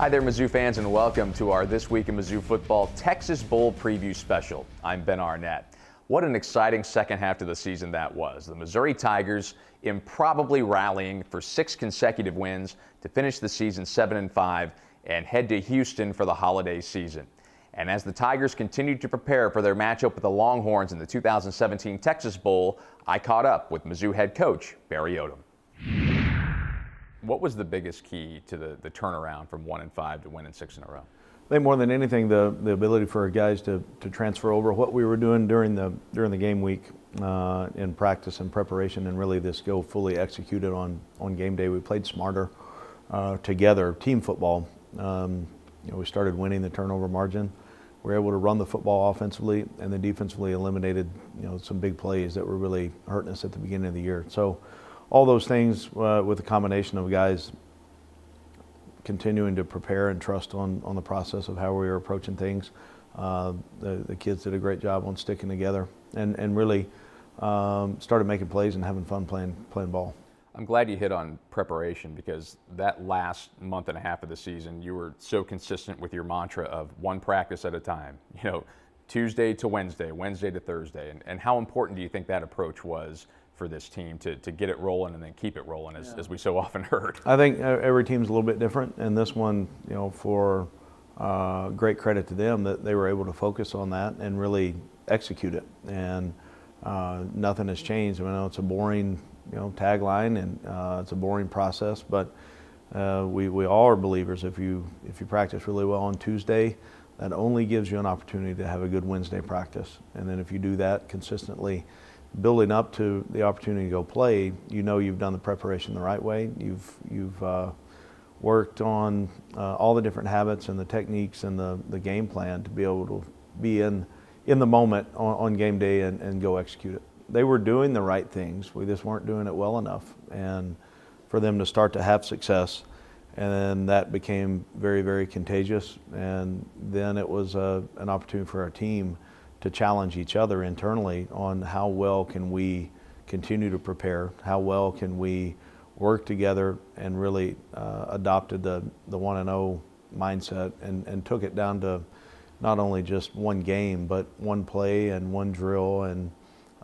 Hi there, Mizzou fans, and welcome to our This Week in Mizzou Football Texas Bowl Preview Special. I'm Ben Arnett. What an exciting second half to the season that was. The Missouri Tigers improbably rallying for 6 consecutive wins to finish the season 7-5 and head to Houston for the holiday season. And as the Tigers continued to prepare for their matchup with the Longhorns in the 2017 Texas Bowl, I caught up with Mizzou head coach Barry Odom. What was the biggest key to the turnaround from 1-5 to winning 6 in a row? I think more than anything, the ability for our guys to transfer over what we were doing during the game week in practice and preparation, and really this go fully executed on game day. We played smarter together, team football. We started winning the turnover margin. We were able to run the football offensively, and then defensively eliminated some big plays that were really hurting us at the beginning of the year. So all those things with a combination of guys continuing to prepare and trust on the process of how we were approaching things. The kids did a great job on sticking together and really started making plays and having fun playing ball. I'm glad you hit on preparation, because that last month and a half of the season, you were so consistent with your mantra of one practice at a time. Tuesday to Wednesday, Wednesday to Thursday. And how important do you think that approach was for this team to get it rolling and then keep it rolling, as we so often heard? I think every team's a little bit different, and this one, for great credit to them that they were able to focus on that and really execute it. And nothing has changed. I know it's a boring tagline, and it's a boring process, but we all are believers. If you practice really well on Tuesday, that only gives you an opportunity to have a good Wednesday practice. And then if you do that consistently, building up to the opportunity to go play, you've done the preparation the right way. You've worked on all the different habits and the techniques and the game plan to be able to be in the moment on game day and go execute it. They were doing the right things. We just weren't doing it well enough. And for them to start to have success, and then that became very, very contagious. And then it was an opportunity for our team to challenge each other internally on how well can we continue to prepare, how well can we work together, and really adopted the 1-0 mindset and took it down to not only just one game, but one play and one drill and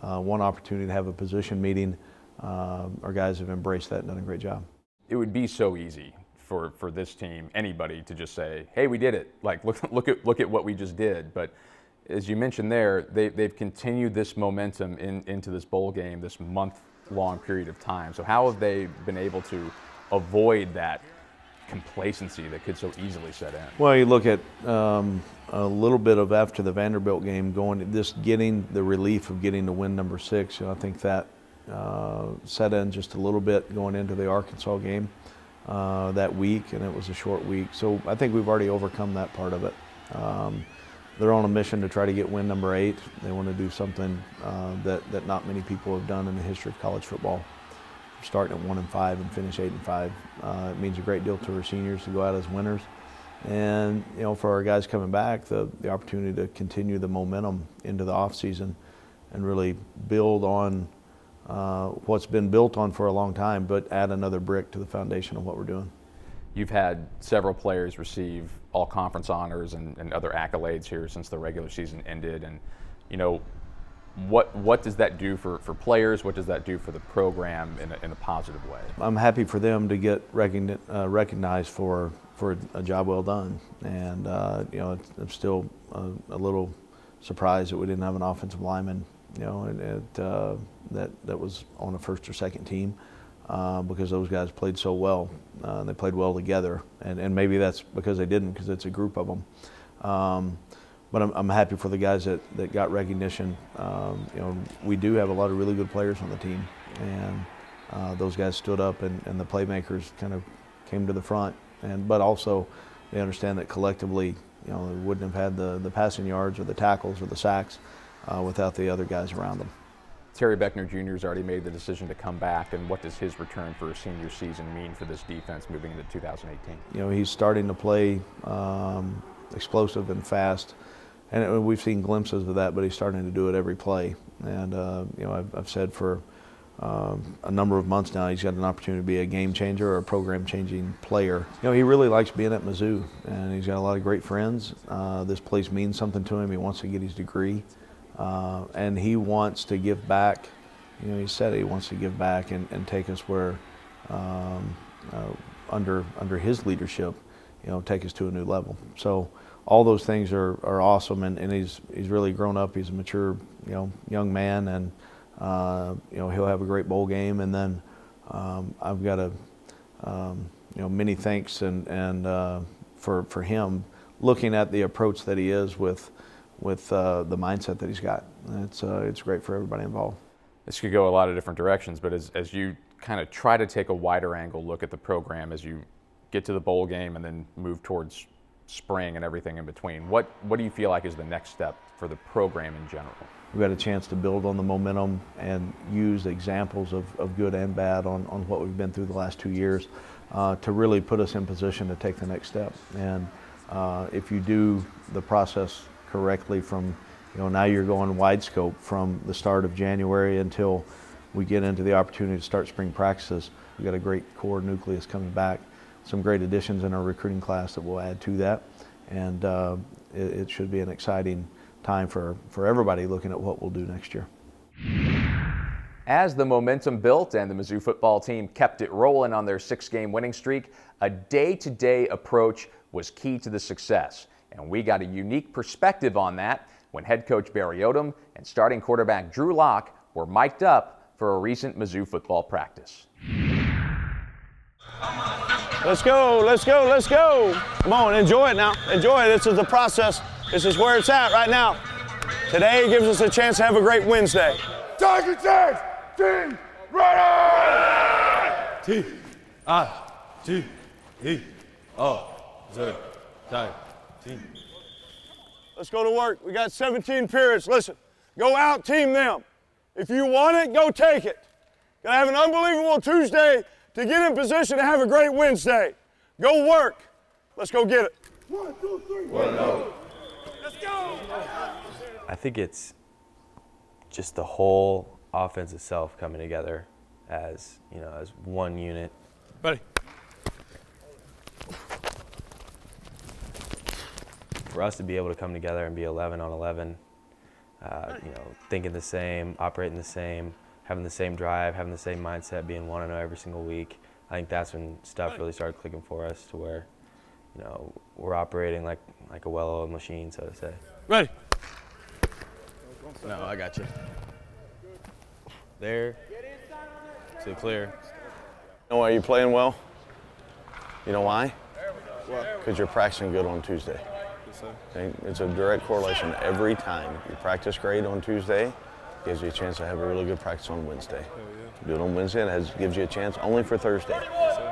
one opportunity to have a position meeting. Our guys have embraced that and done a great job. It would be so easy for this team, anybody, to just say, hey, we did it. Like, look at what we just did. But as you mentioned there, they've continued this momentum into this bowl game, this month-long period of time. So how have they been able to avoid that complacency that could so easily set in? Well, you look at a little bit of after the Vanderbilt game, getting the relief of getting to win number 6. I think that set in just a little bit going into the Arkansas game that week, and it was a short week. So I think we've already overcome that part of it. They're on a mission to try to get win number 8. They want to do something that not many people have done in the history of college football. Starting at 1-5 and finish 8-5. It means a great deal to our seniors to go out as winners. And for our guys coming back, the opportunity to continue the momentum into the off season and really build on what's been built on for a long time, but add another brick to the foundation of what we're doing. You've had several players receive all-conference honors and other accolades here since the regular season ended. And, what does that do for players? What does that do for the program in a positive way? I'm happy for them to get recognized for a job well done. And, I'm still a little surprised that we didn't have an offensive lineman, that was on a first or second team. Because those guys played so well. They played well together, and maybe that's because they didn't, because it's a group of them. But I'm happy for the guys that got recognition. We do have a lot of really good players on the team, and those guys stood up, and the playmakers kind of came to the front. But also, they understand that collectively, they wouldn't have had the passing yards or the tackles or the sacks without the other guys around them. Terry Beckner Jr. has already made the decision to come back, and what does his return for a senior season mean for this defense moving into 2018? He's starting to play explosive and fast, and we've seen glimpses of that, but he's starting to do it every play. And I've said for a number of months now, he's got an opportunity to be a game changer or a program-changing player. You know, he really likes being at Mizzou, and he's got a lot of great friends. This place means something to him. He wants to get his degree, and he wants to give back. You know, he said he wants to give back and take us where, under his leadership, you know, take us to a new level. So all those things are awesome, and he's really grown up. He's a mature, you know, young man, and you know, he'll have a great bowl game. And then I've got a you know, many thanks and for him looking at the approach that he is with the mindset that he's got. It's great for everybody involved. This could go a lot of different directions, but as you kind of try to take a wider angle look at the program as you get to the bowl game and then move towards spring and everything in between, what do you feel like is the next step for the program in general? We've got a chance to build on the momentum and use examples of good and bad on what we've been through the last 2 years to really put us in position to take the next step. And if you do the process correctly from, you know, now you're going wide scope from the start of January until we get into the opportunity to start spring practices. We've got a great core nucleus coming back, some great additions in our recruiting class that will add to that, and it should be an exciting time for everybody looking at what we'll do next year. As the momentum built and the Mizzou football team kept it rolling on their 6-game winning streak, a day-to-day approach was key to the success. And we got a unique perspective on that when head coach Barry Odom and starting quarterback Drew Lock were mic'd up for a recent Mizzou football practice. Let's go, let's go, let's go. Come on, enjoy it now. Enjoy it. This is the process. This is where it's at right now. Today gives us a chance to have a great Wednesday. Tiger Tags, team ready! Team. Let's go to work. We got 17 periods. Listen, go out, team them. If you want it, go take it. Gonna have an unbelievable Tuesday to get in position to have a great Wednesday. Go work. Let's go get it. 1, 2, 3, 1-0. Let's go. I think it's just the whole offense itself coming together as, you know, as one unit. Buddy. For us to be able to come together and be 11 on 11, you know, thinking the same, operating the same, having the same drive, having the same mindset, being 1-0 every single week, I think that's when stuff really started clicking for us to where, you know, we're operating like a well-oiled machine, so to say. Ready. No, I got you. There. So clear. You know why you're playing well? You know why? Because you're practicing good on Tuesday. Okay? It's a direct correlation every time. You practice great on Tuesday, gives you a chance to have a really good practice on Wednesday. Do it on Wednesday, and it gives you a chance only for Thursday.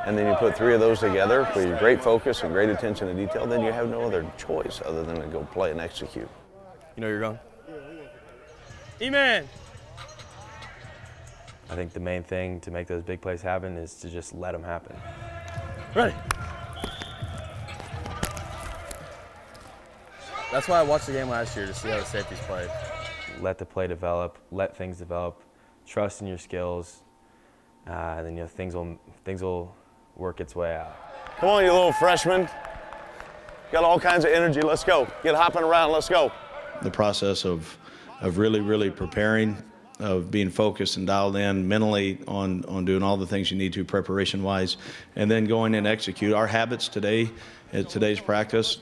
And then you put 3 of those together with your great focus and great attention to detail, then you have no other choice other than to go play and execute. You know you're going? E-Man. I think the main thing to make those big plays happen is to just let them happen. Ready. That's why I watched the game last year, to see how the safeties played. Let the play develop, let things develop, trust in your skills, and then, you know, things will work its way out. Come on, you little freshman. Got all kinds of energy. Let's go. Get hopping around. Let's go. The process of really preparing, of being focused and dialed in mentally on doing all the things you need to preparation-wise, and then going and execute. Our habits today, at today's practice,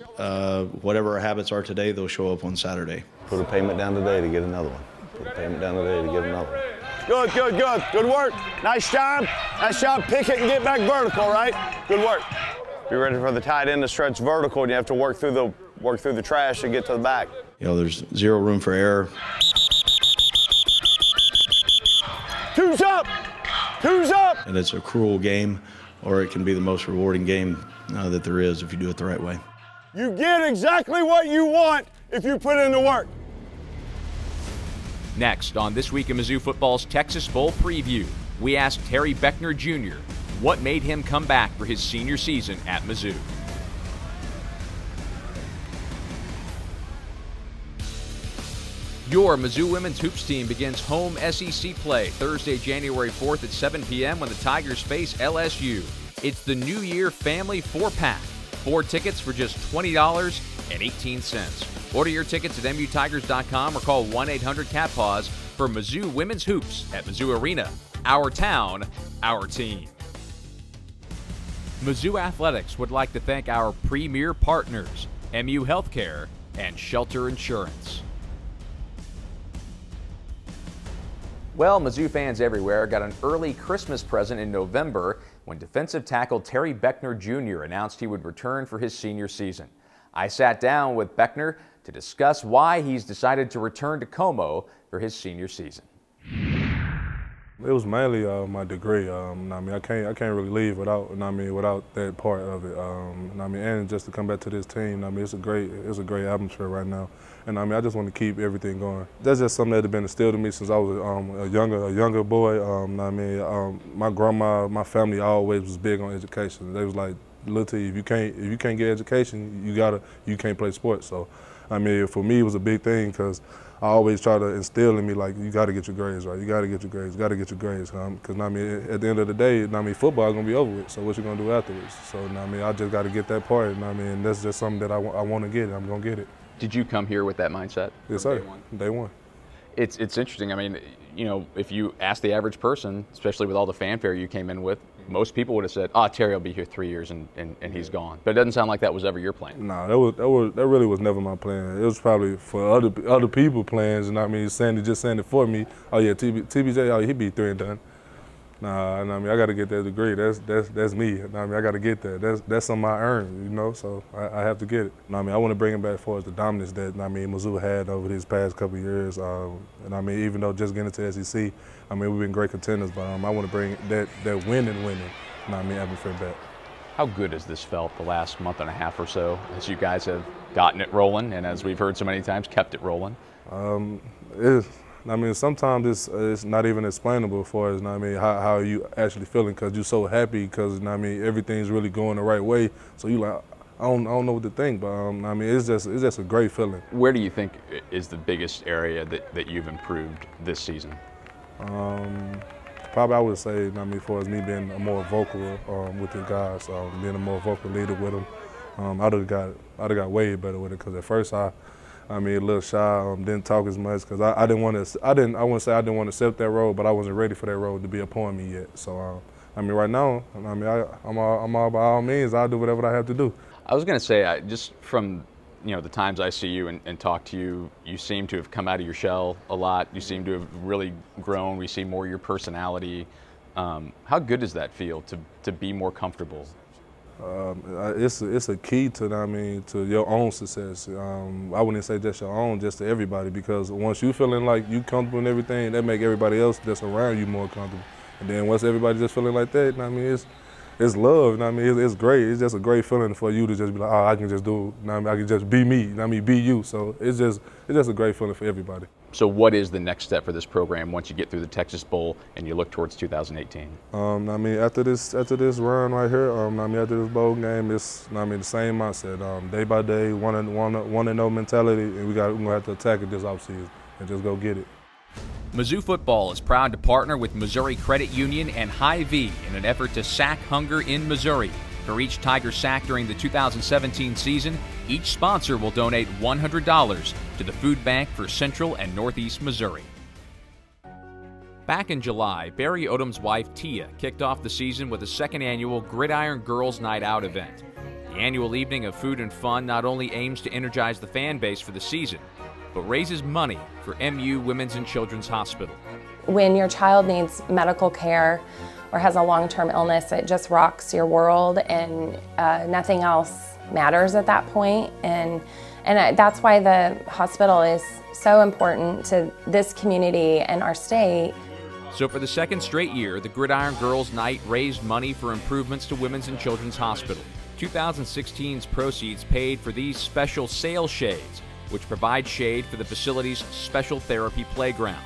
whatever our habits are today, they'll show up on Saturday. Put a payment down today to get another one. Put a payment down today to get another one. Good, good, good. Good work. Nice job. Nice job. Pick it and get back vertical, right? Good work. Be ready for the tight end to stretch vertical, and you have to work through the trash to get to the back. You know, there's zero room for error. Two's up. Two's up. And it's a cruel game, or it can be the most rewarding game that there is if you do it the right way. You get exactly what you want if you put in the work. Next on This Week in Mizzou Football's Texas Bowl preview, we asked Terry Beckner Jr. what made him come back for his senior season at Mizzou. Your Mizzou women's hoops team begins home SEC play Thursday, January 4th at 7 p.m. when the Tigers face LSU. It's the New Year Family 4-pack. 4 tickets for just $20.18. Order your tickets at MUTigers.com or call 1-800-CAT-PAWS for Mizzou women's hoops at Mizzou Arena. Our town, our team. Mizzou Athletics would like to thank our premier partners, MU Healthcare and Shelter Insurance. Well, Mizzou fans everywhere got an early Christmas present in November when defensive tackle Terry Beckner Jr. announced he would return for his senior season. I sat down with Beckner to discuss why he's decided to return to Como for his senior season. It was mainly my degree. I can't really leave without without that part of it. And just to come back to this team, it's a great atmosphere right now. And I just want to keep everything going. That's just something that had been instilled in me since I was a younger boy. My grandma, my family always was big on education. They was like, "Little T, if you can't get education, you can't play sports." So, for me, it was a big thing because I always try to instill in me, like, you got to get your grades right. You got to get your grades. Because at the end of the day, football is gonna be over with. So what you gonna do afterwards? So I just got to get that part. And that's just something that I want to get. I'm gonna get it. Did you come here with that mindset? Yes, sir. Day one. It's interesting. If you ask the average person, especially with all the fanfare you came in with, most people would have said, "Oh, Terry will be here 3 years and he's gone." But it doesn't sound like that was ever your plan. No, that really was never my plan. It was probably for other people plans, and saying it for me. Oh yeah, TBJ, oh he'd be 3 and done. Nah, I got to get that degree. That's me. I got to get that. That's something I earned, So I have to get it. I want to bring it back as far as the dominance that Mizzou had over these past couple of years. Even though just getting into SEC, we've been great contenders, but I want to bring that winning. Atmosphere back. How good has this felt the last month and a half or so as you guys have gotten it rolling, and as we've heard so many times, kept it rolling? Sometimes it's not even explainable as far as, how you actually feeling, because you're so happy because, everything's really going the right way. So you like, I don't know what to think, but it's just a great feeling. Where do you think is the biggest area that you've improved this season? Probably I would say, as far as me being a more vocal with the guys, being a more vocal leader with them, I'd have got way better with it, because at first a little shy, didn't talk as much because I wouldn't say I didn't want to accept that role, but I wasn't ready for that role to be upon me yet. So, right now, I'm all by all means, I'll do whatever I have to do. I was going to say, just from the times I see you and talk to you, you seem to have come out of your shell a lot. You seem to have really grown. We see more of your personality. How good does that feel to be more comfortable? It's a key to your own success. I wouldn't say just your own, just to everybody, because once you feeling like you comfortable in everything, that make everybody else that's around you more comfortable. And then once everybody just feeling like that, it's love. It's great. It's just a great feeling for you to just be like, oh, I can just do it. I can just be me. Be you. So it's just a great feeling for everybody. So what is the next step for this program once you get through the Texas Bowl and you look towards 2018? After this run right here, after this bowl game, it's the same mindset. Day by day, want to know mentality, and we're gonna have to attack it this offseason and just go get it. Mizzou football is proud to partner with Missouri Credit Union and Hy-Vee in an effort to sack hunger in Missouri. For each Tiger sack during the 2017 season, each sponsor will donate $100 to the food bank for Central and Northeast Missouri. Back in July, Barry Odom's wife Tia kicked off the season with a second annual Gridiron Girls Night Out event. The annual evening of food and fun not only aims to energize the fan base for the season, but raises money for MU Women's and Children's Hospital. When your child needs medical care or has a long-term illness, it just rocks your world, and nothing else matters at that point. And that's why the hospital is so important to this community and our state. So for the second straight year, the Gridiron Girls Night raised money for improvements to Women's and Children's Hospital. 2016's proceeds paid for these special sail shades, which provide shade for the facility's special therapy playground.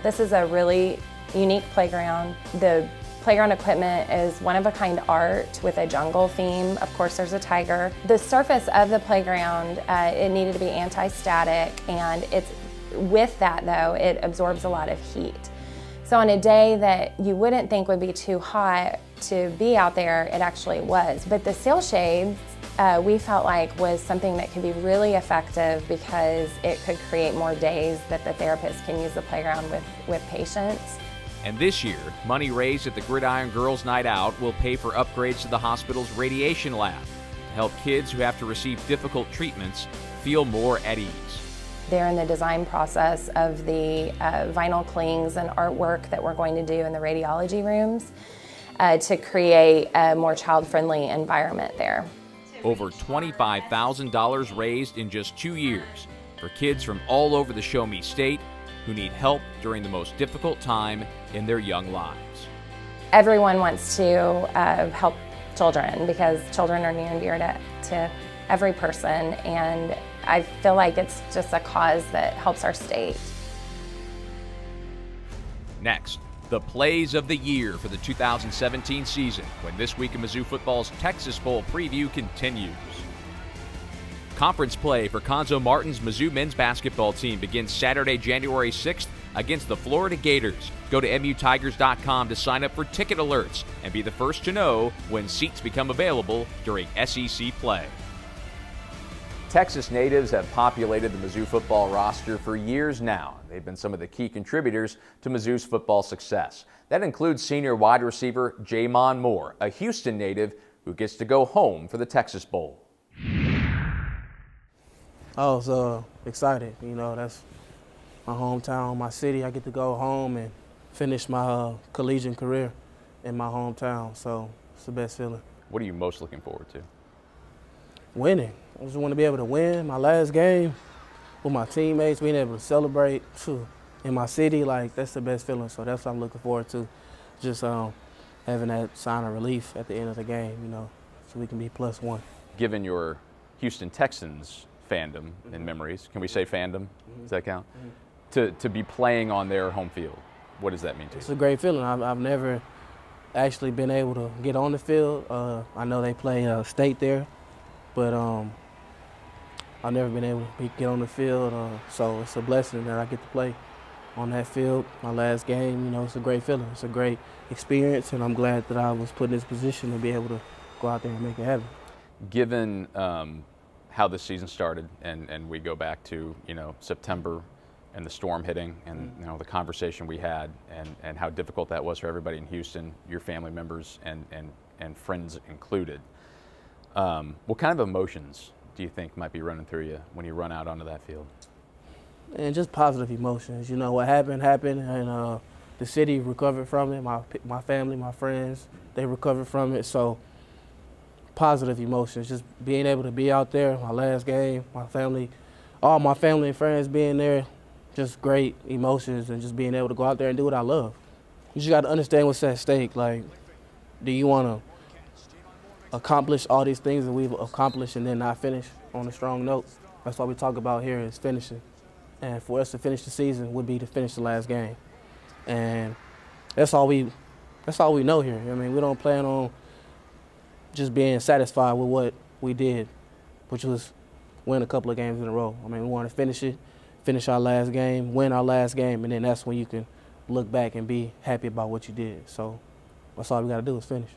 This is a really unique playground. The playground equipment is one-of-a-kind art with a jungle theme. Of course, there's a tiger. The surface of the playground, it needed to be anti-static, and with that though, it absorbs a lot of heat. So on a day that you wouldn't think would be too hot to be out there, it actually was. But the sail shades, we felt like was something that could be really effective because it could create more days that the therapist can use the playground with patients. And this year, money raised at the Gridiron Girls Night Out will pay for upgrades to the hospital's radiation lab to help kids who have to receive difficult treatments feel more at ease. They're in the design process of the vinyl clings and artwork that we're going to do in the radiology rooms to create a more child-friendly environment there. Over $25,000 raised in just 2 years for kids from all over the Show Me State who need help during the most difficult time in their young lives. Everyone wants to help children because children are near and dear to every person, and I feel like it's just a cause that helps our state. Next, the plays of the year for the 2017 season when This Week in Mizzou Football's Texas Bowl preview continues. Conference play for Conzo Martin's Mizzou men's basketball team begins Saturday, January 6th against the Florida Gators. Go to MUTigers.com to sign up for ticket alerts and be the first to know when seats become available during SEC play. Texas natives have populated the Mizzou football roster for years now. They've been some of the key contributors to Mizzou's football success. That includes senior wide receiver Jamon Moore, a Houston native who gets to go home for the Texas Bowl. I was excited. You know, that's my hometown, my city. I get to go home and finish my collegiate career in my hometown, so it's the best feeling. What are you most looking forward to? Winning. I just want to be able to win my last game with my teammates, being able to celebrate in my city. Like, that's the best feeling, so that's what I'm looking forward to. Just having that sign of relief at the end of the game, you know, so we can be +1. Given your Houston Texans fandom and memories, can we say fandom? Does that count? To be playing on their home field, what does that mean to you? It's a great feeling. I've never actually been able to get on the field. I know they play state there, but I've never been able to get on the field, so it's a blessing that I get to play on that field. My last game, you know, it's a great feeling. It's a great experience, and I'm glad that I was put in this position to be able to go out there and make it happen. Given how this season started, and we go back to, you know, September and the storm hitting, and you know, the conversation we had, and how difficult that was for everybody in Houston, your family members and friends included. What kind of emotions do you think might be running through you when you run out onto that field? And just positive emotions. You know, what happened, and the city recovered from it. My family, my friends, they recovered from it. So positive emotions, just being able to be out there, my last game, my family, all my family and friends being there, just great emotions, and just being able to go out there and do what I love. You just got to understand what's at stake. Like, do you want to accomplish all these things that we've accomplished and then not finish on a strong note? That's what we talk about here, is finishing. And for us to finish the season would be to finish the last game. And that's all we know here. I mean, we don't plan on just being satisfied with what we did, which was win a couple of games in a row. I mean, we want to finish it, finish our last game, win our last game, and then that's when you can look back and be happy about what you did. So that's all we got to do is finish.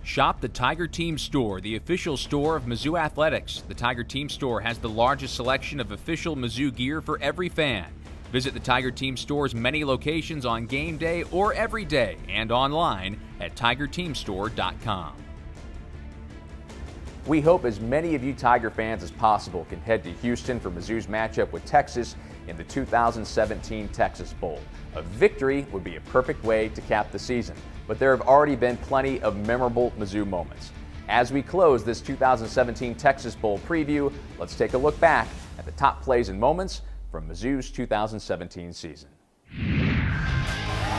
Shop the Tiger Team Store, the official store of Mizzou Athletics. The Tiger Team Store has the largest selection of official Mizzou gear for every fan. Visit the Tiger Team Store's many locations on game day or every day, and online at tigerteamstore.com. We hope as many of you Tiger fans as possible can head to Houston for Mizzou's matchup with Texas in the 2017 Texas Bowl. A victory would be a perfect way to cap the season, but there have already been plenty of memorable Mizzou moments. As we close this 2017 Texas Bowl preview, let's take a look back at the top plays and moments from Mizzou's 2017 season.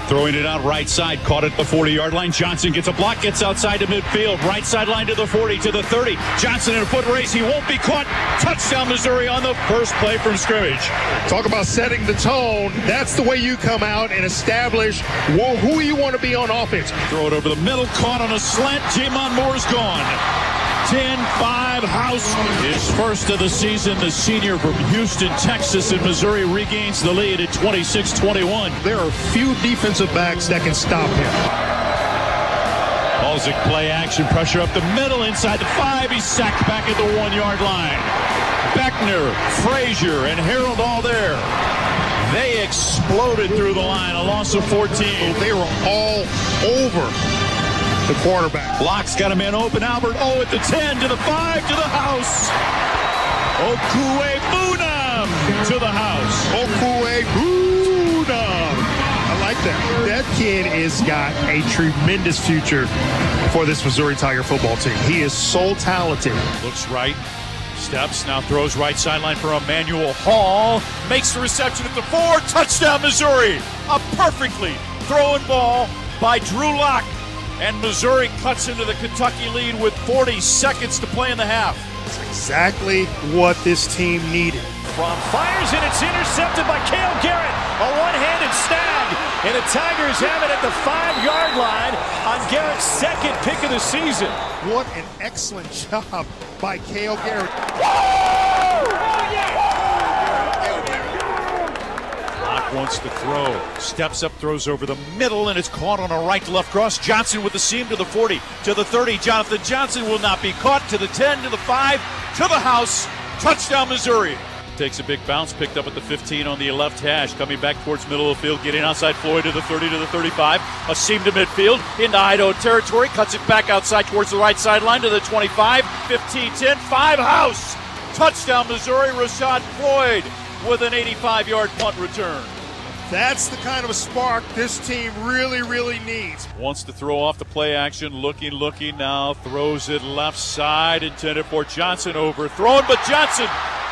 Throwing it out right side, caught at the 40-yard line. Johnson gets a block, gets outside to midfield. Right sideline to the 40, to the 30. Johnson in a foot race. He won't be caught. Touchdown, Missouri on the first play from scrimmage. Talk about setting the tone. That's the way you come out and establish who you want to be on offense. Throw it over the middle, caught on a slant. Jamon Moore's gone. 10-5 house. His first of the season, the senior from Houston, Texas, in Missouri regains the lead at 26-21. There are few defensive backs that can stop him. Balzic play action, pressure up the middle, inside the 5. He's sacked back at the 1-yard line. Beckner, Frazier, and Harold all there. They exploded through the line, a loss of 14. They were all over the quarterback. Locke's got a man open. Albert, at the 10, to the 5, to the house. Okue Bunam to the house. Okue Bunam. I like that. That kid has got a tremendous future for this Missouri Tiger football team. He is so talented. Looks right. Steps, now throws right sideline for Emmanuel Hall. Makes the reception at the 4. Touchdown, Missouri. A perfectly thrown ball by Drew Lock. And Missouri cuts into the Kentucky lead with 40 seconds to play in the half. That's exactly what this team needed. From fires, and it's intercepted by Cale Garrett. A one-handed snag. And the Tigers have it at the 5-yard line on Garrett's second pick of the season. What an excellent job by Cale Garrett. Lock wants to throw. Steps up, throws over the middle, and it's caught on a right-to-left cross. Johnson with the seam to the 40, to the 30. Jonathan Johnson will not be caught. To the 10, to the 5, to the house. Touchdown, Missouri. Takes a big bounce, picked up at the 15 on the left hash, coming back towards middle of the field, getting outside Floyd to the 30, to the 35, a seam to midfield, into Idaho territory, cuts it back outside towards the right sideline to the 25, 15, 10, 5 house. Touchdown, Missouri. Rashad Floyd with an 85-yard punt return. That's the kind of a spark this team really, really needs. Wants to throw off the play action, looking now, throws it left side, intended for Johnson, overthrown, but Johnson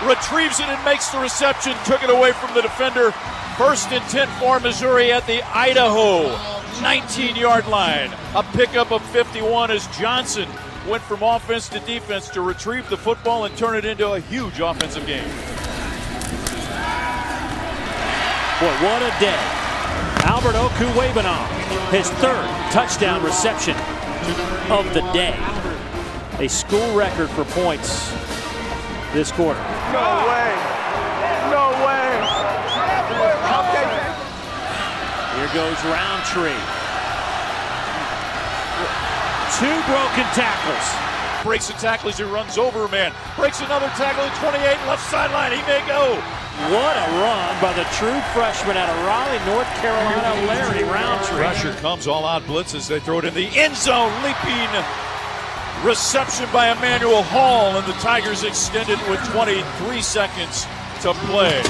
retrieves it and makes the reception, took it away from the defender. First and 10 for Missouri at the Idaho 19-yard line. A pickup of 51 as Johnson went from offense to defense to retrieve the football and turn it into a huge offensive game. Boy, what a day. Albert Okuwebanam, his third touchdown reception of the day. A school record for points this quarter. No way. No way. Here goes Roundtree. 2 broken tackles. Breaks a tackle as he runs over a man. Breaks another tackle at 28, left sideline. He may go. What a run by the true freshman out of Raleigh, North Carolina, Larry Roundtree. Pressure comes, all-out blitz as they throw it in the end zone. Leaping reception by Emmanuel Hall, and the Tigers extended with 23 seconds to play.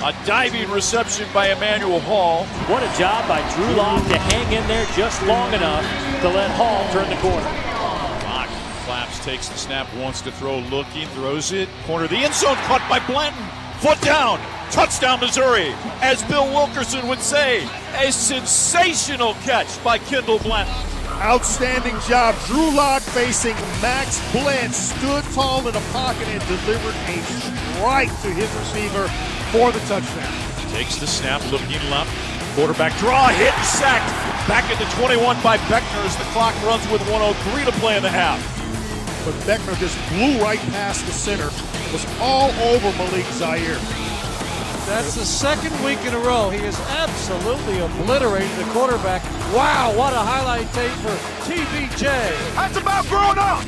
A diving reception by Emmanuel Hall. What a job by Drew Lock to hang in there just long enough to let Hall turn the corner. Lock flaps, takes the snap, wants to throw, looking, throws it. Corner of the end zone, caught by Blanton. Foot down, touchdown Missouri. As Bill Wilkerson would say, a sensational catch by Kendall Blanton. Outstanding job. Drew Lock facing Max Blitz, stood tall in the pocket and delivered a strike to his receiver for the touchdown. Takes the snap, looking left. Quarterback draw, hit and sacked. Back at the 21 by Beckner as the clock runs with 1:03 to play in the half. But Beckner just blew right past the center. Was all over Malik Zaire. That's the second week in a row. He has absolutely obliterated the quarterback. Wow, what a highlight tape for TBJ. That's about growing up.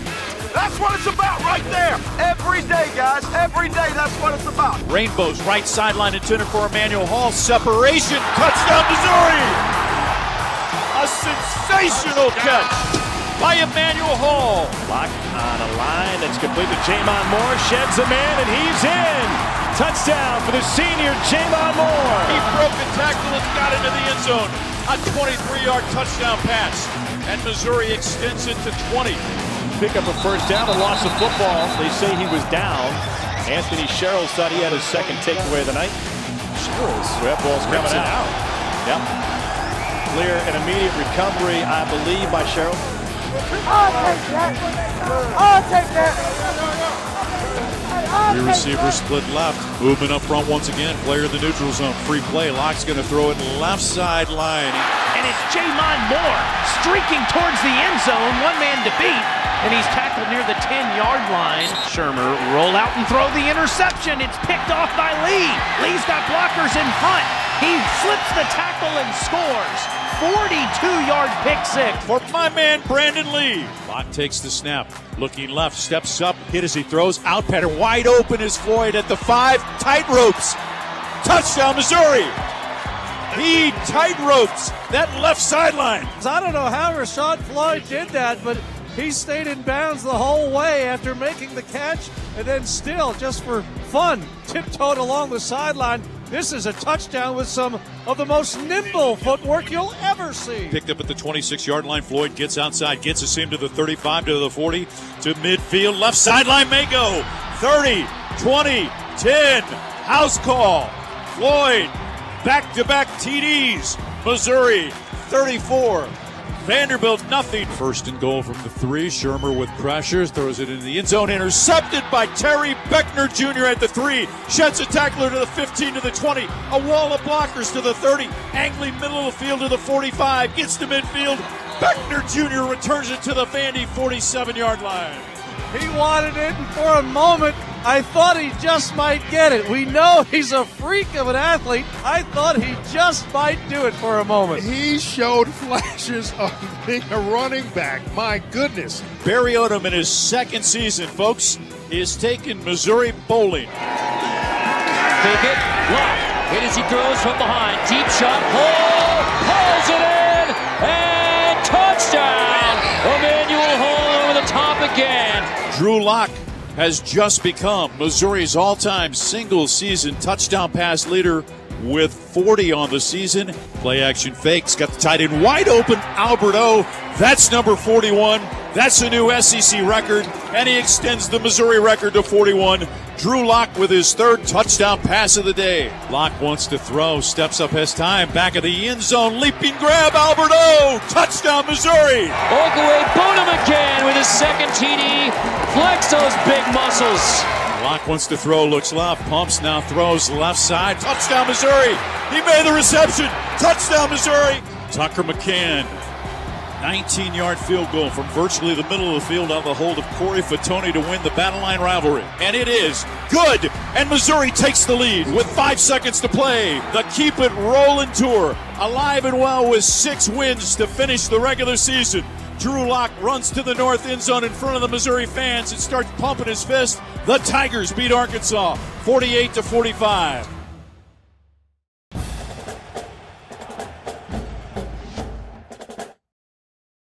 That's what it's about right there. Every day, guys. Every day, that's what it's about. Rainbows, right sideline intended for Emmanuel Hall. Separation, touchdown Missouri. A sensational catch by Emmanuel Hall. Lock on a line that's complete to Jamon Moore. Sheds a man, and he's in. Touchdown for the senior, Jamon Moore. He broke a tackle and got into the end zone. A 23-yard touchdown pass. And Missouri extends it to 20. Pick up a first down, a loss of football. They say he was down. Anthony Sherrills thought he had his second takeaway of the night. Sherrills. That ball's coming out. Yep. Clear and immediate recovery, I believe, by Sherrills. I'll take that. I'll take that. Three receivers split left. Movement up front once again. Player in the neutral zone. Free play. Lock's going to throw it left sideline. and it's Jamon Moore streaking towards the end zone, one man to beat, and he's tackled near the 10-yard line. Shermer roll out and throw the interception. It's picked off by Lee. Lee's got blockers in front. He flips the tackle and scores. 42-yard pick six. For my man, Brandon Lee. Locke takes the snap. Looking left, steps up, hit as he throws. Out pattern, wide open is Floyd at the 5. Tight ropes. Touchdown, Missouri. He tight ropes that left sideline. I don't know how Rashad Floyd did that, but he stayed in bounds the whole way after making the catch, and then still, just for fun, tiptoed along the sideline. This is a touchdown with some of the most nimble footwork you'll ever see. Picked up at the 26-yard line. Floyd gets outside, gets us into the 35, to the 40, to midfield. Left sideline may go. 30, 20, 10. House call. Floyd, back-to-back TDs. Missouri, 34. Vanderbilt, nothing. First and goal from the 3. Shermer with pressures, throws it into the end zone. Intercepted by Terry Beckner Jr. at the 3. Sheds a tackler to the 15, to the 20. A wall of blockers to the 30. Angling middle of the field to the 45. Gets to midfield. Beckner Jr. returns it to the Vandy 47-yard line. He wanted it, and for a moment, I thought he just might get it. We know he's a freak of an athlete. I thought he just might do it for a moment. He showed flashes of being a running back. My goodness. Barry Odom in his second season, folks, is taking Missouri bowling. Fake it, Locke. Hit as he throws from behind. Deep shot, Hall pulls it in, and touchdown! Emmanuel Hall over the top again. Drew Locke has just become Missouri's all-time single-season touchdown pass leader with 40 on the season. Play action fakes, got the tight end wide open. Albert O, that's number 41. That's a new SEC record, and he extends the Missouri record to 41. Drew Locke with his 3rd touchdown pass of the day. Locke wants to throw, steps up, has time, back of the end zone, leaping grab, Albert O, touchdown Missouri. Oakaway Boonham again with his 2nd TD. Flex those big muscles. Locke wants to throw, looks left, pumps, now throws left side. Touchdown Missouri. He made the reception. Touchdown Missouri. Tucker McCann. 19-yard field goal from virtually the middle of the field on the hold of Corey Fatoni to win the Battle Line rivalry. And it is good. And Missouri takes the lead with 5 seconds to play. The Keep It Rollin' Tour, alive and well with 6 wins to finish the regular season. Drew Locke runs to the north end zone in front of the Missouri fans and starts pumping his fist. The Tigers beat Arkansas 48-45.